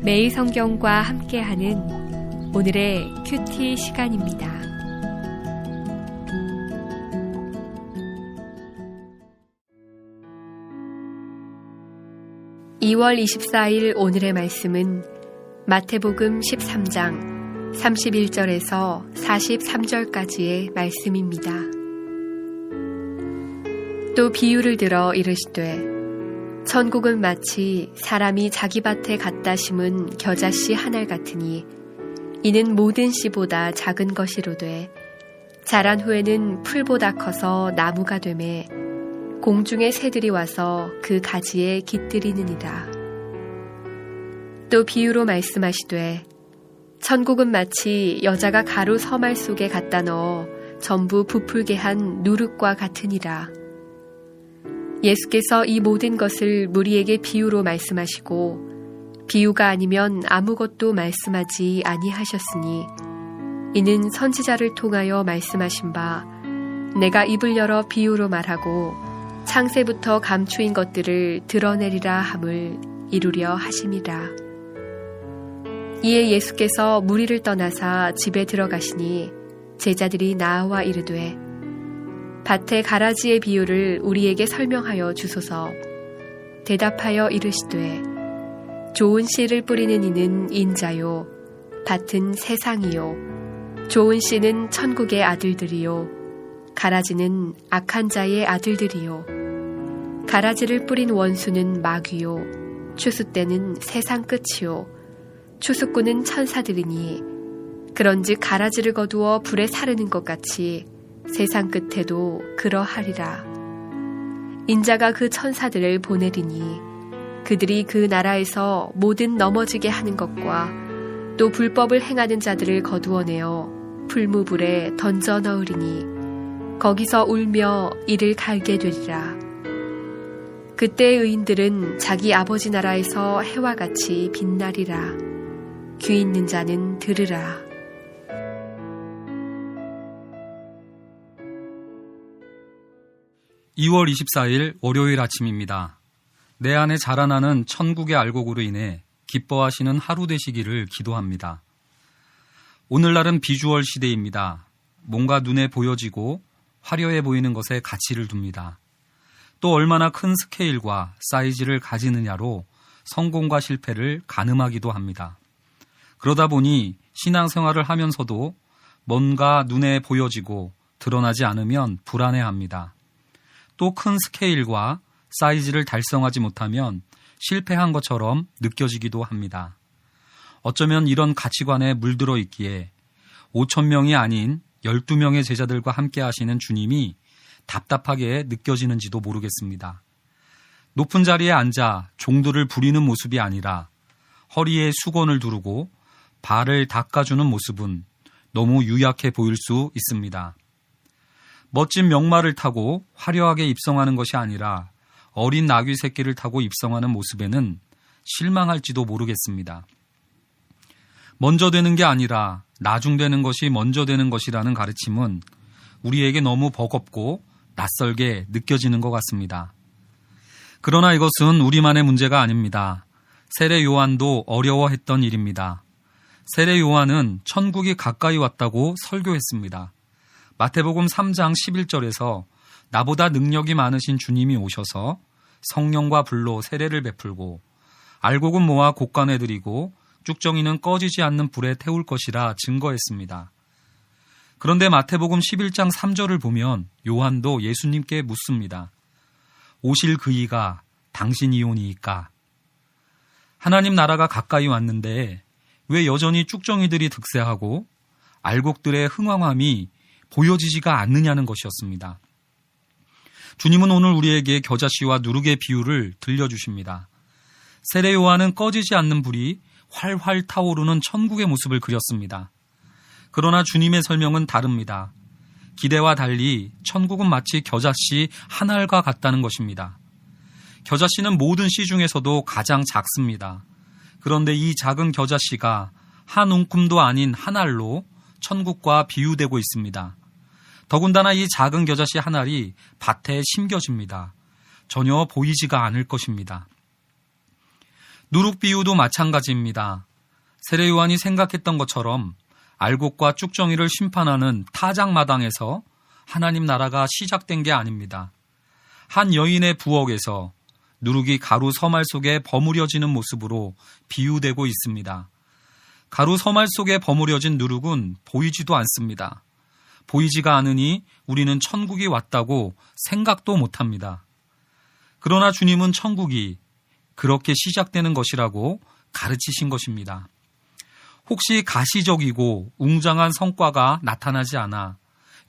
매일 성경과 함께하는 오늘의 큐티 시간입니다. (2월 24일) 오늘의 말씀은 마태복음 13장 31절에서 43절까지의 말씀입니다. 또 비유를 들어 이르시되 천국은 마치 사람이 자기 밭에 갖다 심은 겨자씨 한 알 같으니 이는 모든 씨보다 작은 것이로되 자란 후에는 풀보다 커서 나무가 되매 공중의 새들이 와서 그 가지에 깃들이느니라. 또 비유로 말씀하시되 천국은 마치 여자가 가루 서말 속에 갖다 넣어 전부 부풀게 한 누룩과 같으니라. 예수께서 이 모든 것을 무리에게 비유로 말씀하시고 비유가 아니면 아무것도 말씀하지 아니하셨으니 이는 선지자를 통하여 말씀하신 바 내가 입을 열어 비유로 말하고 창세부터 감추인 것들을 드러내리라 함을 이루려 하심이라. 이에 예수께서 무리를 떠나사 집에 들어가시니 제자들이 나와 이르되 밭의 가라지의 비유를 우리에게 설명하여 주소서. 대답하여 이르시되 좋은 씨를 뿌리는 이는 인자요 밭은 세상이요 좋은 씨는 천국의 아들들이요 가라지는 악한 자의 아들들이요 가라지를 뿌린 원수는 마귀요 추수 때는 세상 끝이요 추수꾼은 천사들이니 그런즉 가라지를 거두어 불에 사르는 것 같이 세상 끝에도 그러하리라. 인자가 그 천사들을 보내리니 그들이 그 나라에서 모든 넘어지게 하는 것과 또 불법을 행하는 자들을 거두어내어 불무불에 던져 넣으리니 거기서 울며 이를 갈게 되리라. 그때 의인들은 자기 아버지 나라에서 해와 같이 빛나리라. 귀 있는 자는 들으라. (2월 24일) 월요일 아침입니다. 내 안에 자라나는 천국의 알곡으로 인해 기뻐하시는 하루 되시기를 기도합니다. 오늘날은 비주얼 시대입니다. 뭔가 눈에 보여지고 화려해 보이는 것에 가치를 둡니다. 또 얼마나 큰 스케일과 사이즈를 가지느냐로 성공과 실패를 가늠하기도 합니다. 그러다 보니 신앙생활을 하면서도 뭔가 눈에 보여지고 드러나지 않으면 불안해합니다. 또 큰 스케일과 사이즈를 달성하지 못하면 실패한 것처럼 느껴지기도 합니다. 어쩌면 이런 가치관에 물들어 있기에 5,000명이 아닌 12명의 제자들과 함께 하시는 주님이 답답하게 느껴지는지도 모르겠습니다. 높은 자리에 앉아 종들을 부리는 모습이 아니라 허리에 수건을 두르고 발을 닦아주는 모습은 너무 유약해 보일 수 있습니다. 멋진 명마를 타고 화려하게 입성하는 것이 아니라 어린 나귀 새끼를 타고 입성하는 모습에는 실망할지도 모르겠습니다. 먼저 되는 게 아니라 나중 되는 것이 먼저 되는 것이라는 가르침은 우리에게 너무 버겁고 낯설게 느껴지는 것 같습니다. 그러나 이것은 우리만의 문제가 아닙니다. 세례 요한도 어려워했던 일입니다. 세례 요한은 천국이 가까이 왔다고 설교했습니다. 마태복음 3장 11절에서 나보다 능력이 많으신 주님이 오셔서 성령과 불로 세례를 베풀고 알곡은 모아 곡간에 들이고 쭉정이는 꺼지지 않는 불에 태울 것이라 증거했습니다. 그런데 마태복음 11장 3절을 보면 요한도 예수님께 묻습니다. 오실 그이가 당신이오니이까? 하나님 나라가 가까이 왔는데 왜 여전히 쭉정이들이 득세하고 알곡들의 흥황함이 보여지지가 않느냐는 것이었습니다. 주님은 오늘 우리에게 겨자씨와 누룩의 비유를 들려주십니다. 세례 요한은 꺼지지 않는 불이 활활 타오르는 천국의 모습을 그렸습니다. 그러나 주님의 설명은 다릅니다. 기대와 달리 천국은 마치 겨자씨 한 알과 같다는 것입니다. 겨자씨는 모든 씨 중에서도 가장 작습니다. 그런데 이 작은 겨자씨가 한 움큼도 아닌 한 알로 천국과 비유되고 있습니다. 더군다나 이 작은 겨자씨 한 알이 밭에 심겨집니다. 전혀 보이지가 않을 것입니다. 누룩 비유도 마찬가지입니다. 세례 요한이 생각했던 것처럼 알곡과 쭉정이를 심판하는 타작마당에서 하나님 나라가 시작된 게 아닙니다. 한 여인의 부엌에서 누룩이 가루 서말 속에 버무려지는 모습으로 비유되고 있습니다. 가루 서말 속에 버무려진 누룩은 보이지도 않습니다. 보이지가 않으니 우리는 천국이 왔다고 생각도 못합니다. 그러나 주님은 천국이 그렇게 시작되는 것이라고 가르치신 것입니다. 혹시 가시적이고 웅장한 성과가 나타나지 않아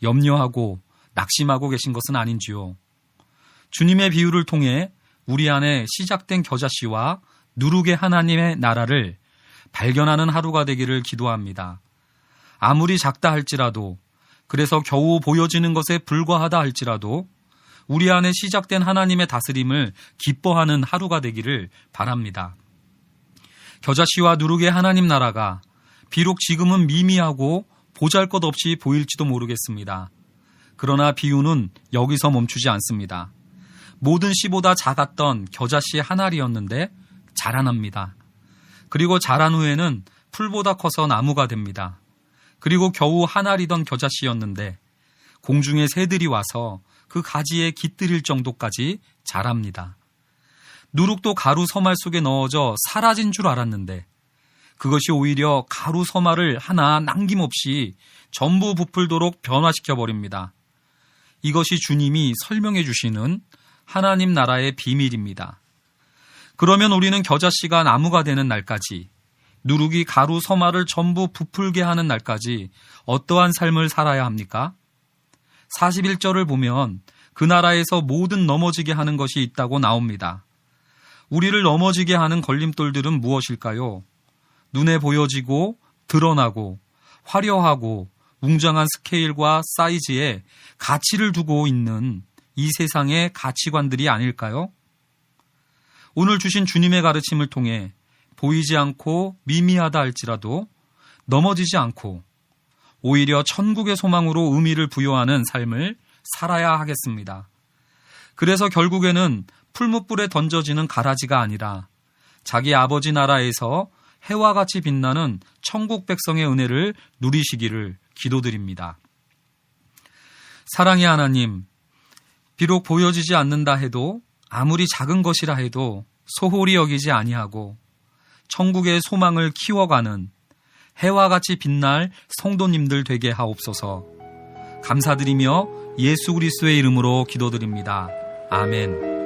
염려하고 낙심하고 계신 것은 아닌지요. 주님의 비유를 통해 우리 안에 시작된 겨자씨와 누룩의 하나님의 나라를 발견하는 하루가 되기를 기도합니다. 아무리 작다 할지라도, 그래서 겨우 보여지는 것에 불과하다 할지라도 우리 안에 시작된 하나님의 다스림을 기뻐하는 하루가 되기를 바랍니다. 겨자씨와 누룩의 하나님 나라가 비록 지금은 미미하고 보잘것없이 보일지도 모르겠습니다. 그러나 비유는 여기서 멈추지 않습니다. 모든 씨보다 작았던 겨자씨 한 알이었는데 자라납니다. 그리고 자란 후에는 풀보다 커서 나무가 됩니다. 그리고 겨우 한 알이던 겨자씨였는데 공중의 새들이 와서 그 가지에 깃들일 정도까지 자랍니다. 누룩도 가루 서말 속에 넣어져 사라진 줄 알았는데 그것이 오히려 가루 서말을 하나 남김없이 전부 부풀도록 변화시켜버립니다. 이것이 주님이 설명해 주시는 하나님 나라의 비밀입니다. 그러면 우리는 겨자씨가 나무가 되는 날까지, 누룩이 가루 서말을 전부 부풀게 하는 날까지 어떠한 삶을 살아야 합니까? 41절을 보면 그 나라에서 모든 넘어지게 하는 것이 있다고 나옵니다. 우리를 넘어지게 하는 걸림돌들은 무엇일까요? 눈에 보여지고 드러나고 화려하고 웅장한 스케일과 사이즈에 가치를 두고 있는 이 세상의 가치관들이 아닐까요? 오늘 주신 주님의 가르침을 통해 보이지 않고 미미하다 할지라도 넘어지지 않고 오히려 천국의 소망으로 의미를 부여하는 삶을 살아야 하겠습니다. 그래서 결국에는 풀무불에 던져지는 가라지가 아니라 자기 아버지 나라에서 해와 같이 빛나는 천국 백성의 은혜를 누리시기를 기도드립니다. 사랑의 하나님, 비록 보여지지 않는다 해도 아무리 작은 것이라 해도 소홀히 여기지 아니하고 천국의 소망을 키워가는 해와 같이 빛날 성도님들 되게 하옵소서. 감사드리며 예수 그리스도의 이름으로 기도드립니다. 아멘.